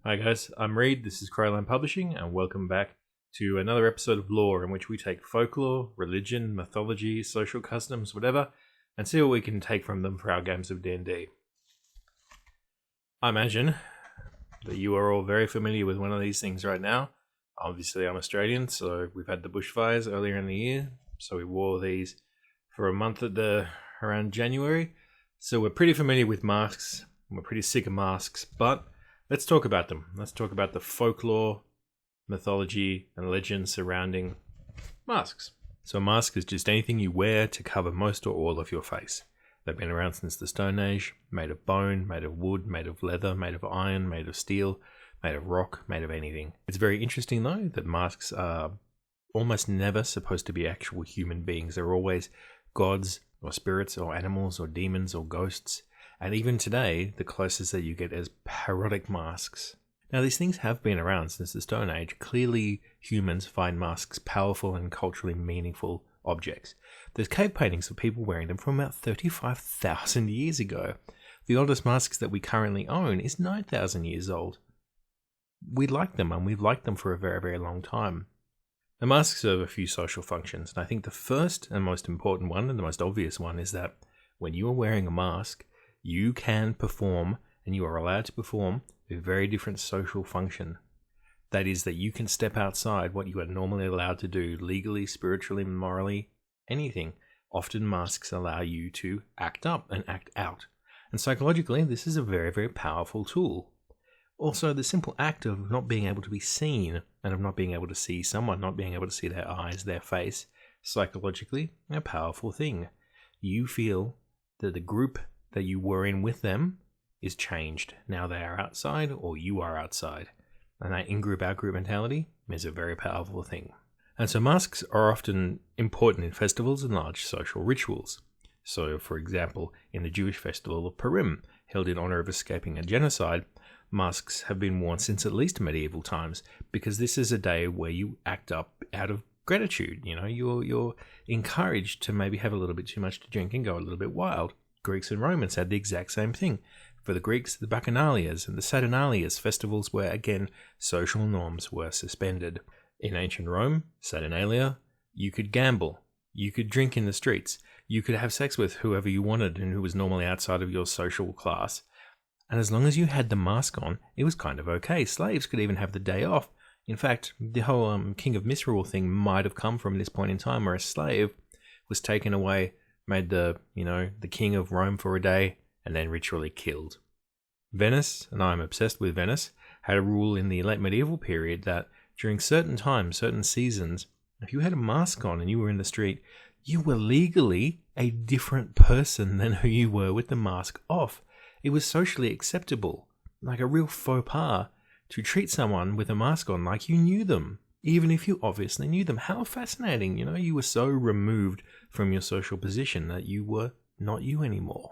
Hi guys, I'm Reed, this is Crowline Publishing, and welcome back to another episode of Lore, in which we take folklore, religion, mythology, social customs, whatever, and see what we can take from them for our games of D&D. I imagine that you are all very familiar with one of these things right now. Obviously I'm Australian, so we've had the bushfires earlier in the year, so we wore these for a month around January, so we're pretty familiar with masks, we're pretty sick of masks, but let's talk about them. Let's talk about the folklore, mythology, and legends surrounding masks. So a mask is just anything you wear to cover most or all of your face. They've been around since the Stone Age, made of bone, made of wood, made of leather, made of iron, made of steel, made of rock, made of anything. It's very interesting though that masks are almost never supposed to be actual human beings. They're always gods or spirits or animals or demons or ghosts. And even today, the closest that you get is parodic masks. Now, these things have been around since the Stone Age. Clearly, humans find masks powerful and culturally meaningful objects. There's cave paintings of people wearing them from about 35,000 years ago. The oldest masks that we currently own is 9,000 years old. We like them, and we've liked them for a very, very long time. The masks serve a few social functions, and I think the first and most important one, and the most obvious one, is that when you are wearing a mask, you can perform, and you are allowed to perform, a very different social function. That is, that you can step outside what you are normally allowed to do, legally, spiritually, morally, anything. Often masks allow you to act up and act out. And psychologically, this is a very, very powerful tool. Also, the simple act of not being able to be seen, and of not being able to see someone, not being able to see their eyes, their face, psychologically, a powerful thing. You feel that the group that you were in with them is changed. Now they are outside, or you are outside. And that in-group, out-group mentality is a very powerful thing. And so masks are often important in festivals and large social rituals. So, for example, in the Jewish festival of Purim, held in honor of escaping a genocide, masks have been worn since at least medieval times, because this is a day where you act up out of gratitude. You know, you're encouraged to maybe have a little bit too much to drink and go a little bit wild. Greeks and Romans had the exact same thing. For the Greeks, the Bacchanalias and the Saturnalias, festivals where, again, social norms were suspended. In ancient Rome, Saturnalia, you could gamble, you could drink in the streets, you could have sex with whoever you wanted and who was normally outside of your social class. And as long as you had the mask on, it was kind of okay. Slaves could even have the day off. In fact, the whole King of Misrule thing might have come from this point in time where a slave was taken away, made the king of Rome for a day, and then ritually killed. Venice, and I'm obsessed with Venice, had a rule in the late medieval period that during certain times, certain seasons, if you had a mask on and you were in the street, you were legally a different person than who you were with the mask off. It was socially acceptable, like a real faux pas, to treat someone with a mask on like you knew them, even if you obviously knew them. How fascinating, you were so removed from your social position that you were not you anymore.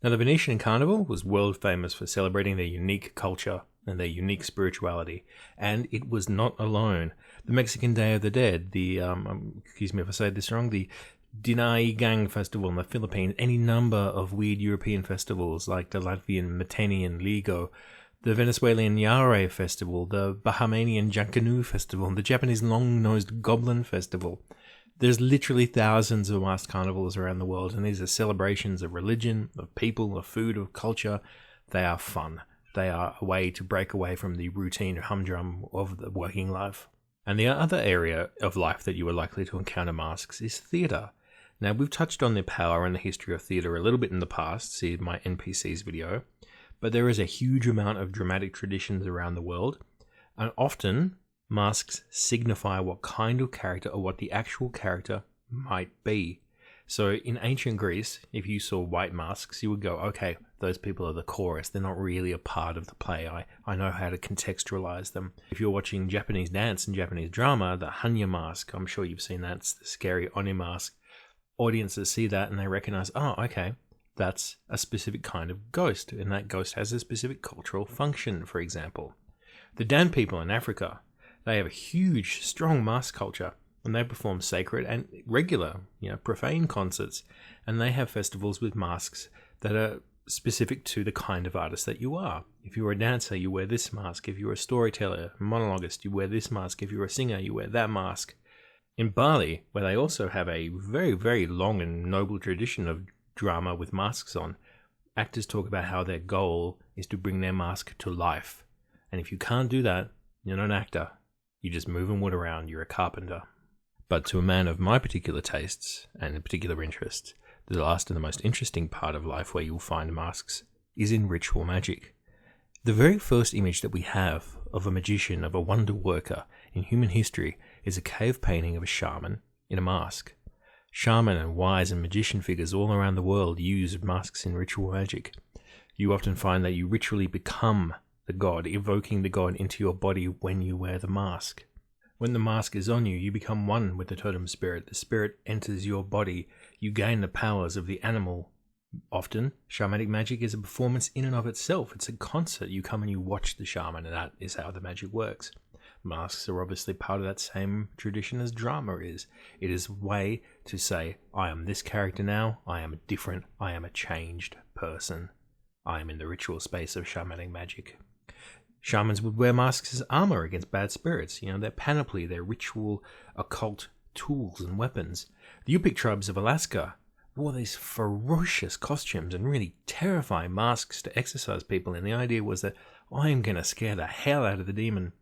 Now, the Venetian Carnival was world famous for celebrating their unique culture and their unique spirituality, and it was not alone. The Mexican Day of the Dead, the, excuse me if I say this wrong, the Dinaïgang Festival in the Philippines, any number of weird European festivals like the Latvian Matanian Ligo, the Venezuelan Yare Festival, the Bahamian Jankanu Festival, and the Japanese Long-Nosed Goblin Festival. There's literally thousands of masked carnivals around the world, and these are celebrations of religion, of people, of food, of culture. They are fun. They are a way to break away from the routine humdrum of the working life. And the other area of life that you are likely to encounter masks is theatre. Now, we've touched on the power and the history of theatre a little bit in the past, see my NPCs video, but there is a huge amount of dramatic traditions around the world, and often masks signify what kind of character or what the actual character might be. So in ancient Greece, if you saw white masks, you would go, okay, those people are the chorus. They're not really a part of the play. I know how to contextualize them. If you're watching Japanese dance and Japanese drama, the Hanya mask, I'm sure you've seen that. It's the scary Oni mask. Audiences see that and they recognize, oh, okay, that's a specific kind of ghost. And that ghost has a specific cultural function, for example. The Dan people in Africa, they have a huge, strong mask culture. And they perform sacred and regular, profane concerts. And they have festivals with masks that are specific to the kind of artist that you are. If you're a dancer, you wear this mask. If you're a storyteller, monologuist, you wear this mask. If you're a singer, you wear that mask. In Bali, where they also have a very, very long and noble tradition of drama with masks on, actors talk about how their goal is to bring their mask to life. And if you can't do that, you're not an actor. You're just moving wood around. You're a carpenter. But to a man of my particular tastes and particular interests, the last and the most interesting part of life where you'll find masks is in ritual magic. The very first image that we have of a magician, of a wonder worker in human history, is a cave painting of a shaman in a mask. Shaman and wise and magician figures all around the world use masks in ritual magic. You often find that you ritually become the god, evoking the god into your body when you wear the mask. When the mask is on you, you become one with the totem spirit. The spirit enters your body. You gain the powers of the animal. Often, shamanic magic is a performance in and of itself. It's a concert. You come and you watch the shaman, and that is how the magic works. Masks are obviously part of that same tradition as drama is. It is a way to say, I am this character now, I am different, I am a changed person. I am in the ritual space of shamanic magic. Shamans would wear masks as armor against bad spirits, their panoply, their ritual occult tools and weapons. The Yupik tribes of Alaska wore these ferocious costumes and really terrifying masks to exorcise people, and the idea was that I'm going to scare the hell out of the demon.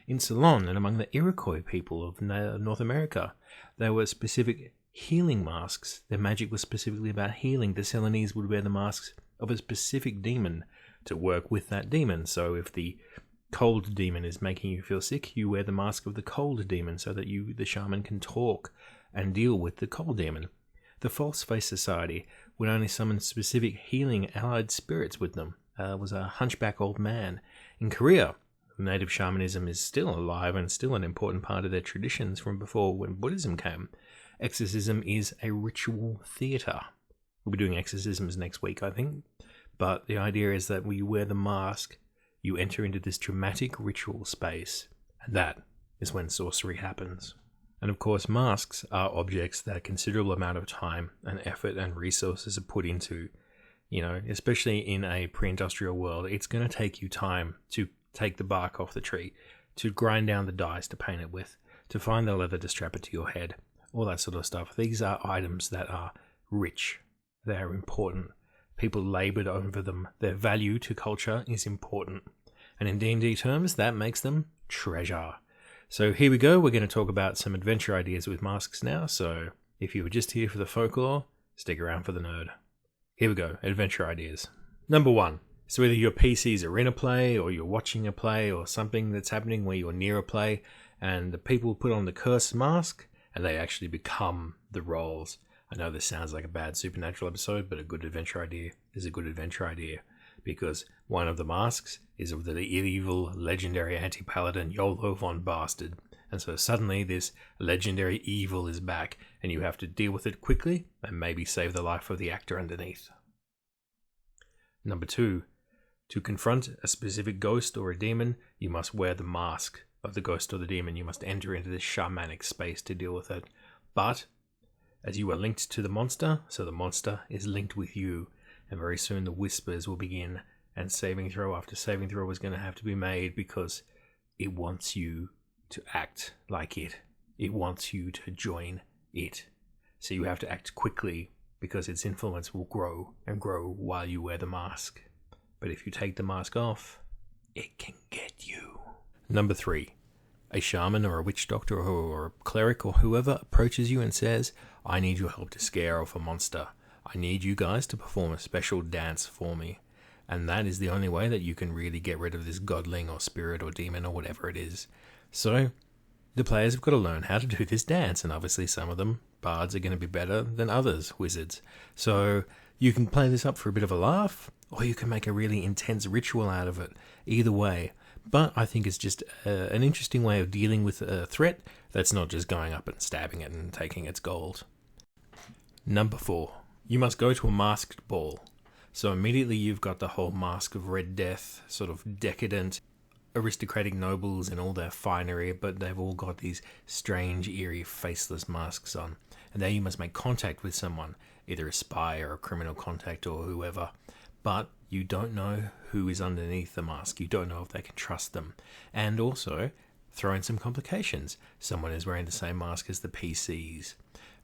In Ceylon and among the Iroquois people of North America, there were specific healing masks. Their magic was specifically about healing. The Ceylonese would wear the masks of a specific demon to work with that demon. So if the cold demon is making you feel sick, you wear the mask of the cold demon so that the shaman, can talk and deal with the cold demon. The False Face Society would only summon specific healing allied spirits with them. It was a hunchback old man. In Korea, native shamanism is still alive and still an important part of their traditions from before when Buddhism came. Exorcism is a ritual theatre. We'll be doing exorcisms next week, I think. But the idea is that when you wear the mask, you enter into this dramatic ritual space, and that is when sorcery happens. And of course, masks are objects that a considerable amount of time and effort and resources are put into. Especially in a pre-industrial world, it's going to take you time to take the bark off the tree, to grind down the dyes to paint it with, to find the leather to strap it to your head, all that sort of stuff. These are items that are rich. They are important. People laboured over them. Their value to culture is important. And in D&D terms, that makes them treasure. So here we go. We're going to talk about some adventure ideas with masks now. So if you were just here for the folklore, stick around for the nerd. Here we go. Adventure ideas. Number 1. So whether your PCs are in a play or you're watching a play or something that's happening where you're near a play and the people put on the cursed mask and they actually become the roles. I know this sounds like a bad Supernatural episode, but a good adventure idea is a good adventure idea because one of the masks is of the evil, legendary anti-paladin Yolo von Bastard. And so suddenly this legendary evil is back and you have to deal with it quickly and maybe save the life of the actor underneath. Number 2, to confront a specific ghost or a demon, you must wear the mask of the ghost or the demon. You must enter into this shamanic space to deal with it. But as you are linked to the monster, so the monster is linked with you, and very soon the whispers will begin, and saving throw after saving throw is going to have to be made because it wants you to act like it. It wants you to join it. So you have to act quickly because its influence will grow and grow while you wear the mask. But if you take the mask off, it can get you. Number 3. A shaman or a witch doctor or a cleric or whoever approaches you and says, I need your help to scare off a monster. I need you guys to perform a special dance for me. And that is the only way that you can really get rid of this godling or spirit or demon or whatever it is. So the players have got to learn how to do this dance, and obviously some of them, bards, are going to be better than others, wizards. So you can play this up for a bit of a laugh, or you can make a really intense ritual out of it. Either way. But I think it's just an interesting way of dealing with a threat that's not just going up and stabbing it and taking its gold. Number 4. You must go to a masked ball. So immediately you've got the whole Mask of Red Death, sort of decadent, aristocratic nobles in all their finery, but they've all got these strange, eerie, faceless masks on. And there you must make contact with someone, either a spy or a criminal contact or whoever. but you don't know who is underneath the mask. You don't know if they can trust them. And also, throw in some complications. Someone is wearing the same mask as the PCs.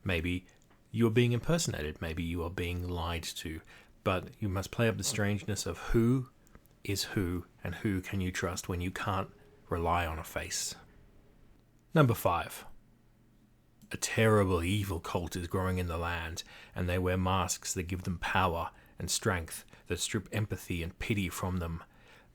Maybe you are being impersonated. Maybe you are being lied to. But you must play up the strangeness of who is who and who can you trust when you can't rely on a face. Number 5. A terrible evil cult is growing in the land, and they wear masks that give them power and strength, that strip empathy and pity from them.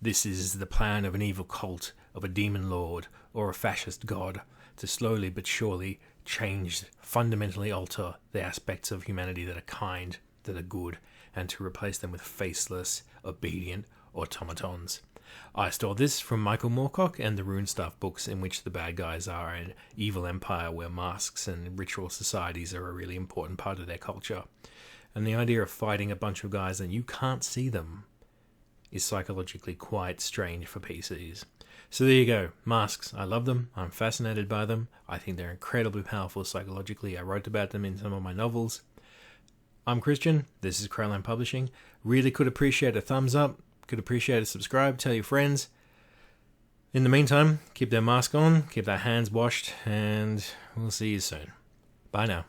This is the plan of an evil cult, of a demon lord, or a fascist god, to slowly but surely change, fundamentally alter the aspects of humanity that are kind, that are good, and to replace them with faceless, obedient automatons. I stole this from Michael Moorcock and the Runestuff books, in which the bad guys are an evil empire where masks and ritual societies are a really important part of their culture. And the idea of fighting a bunch of guys and you can't see them is psychologically quite strange for PCs. So there you go, masks. I love them. I'm fascinated by them. I think they're incredibly powerful psychologically. I wrote about them in some of my novels. I'm Christian. This is Crowland Publishing. Really could appreciate a thumbs up. Could appreciate a subscribe. Tell your friends. In the meantime, keep their mask on, keep their hands washed, and we'll see you soon. Bye now.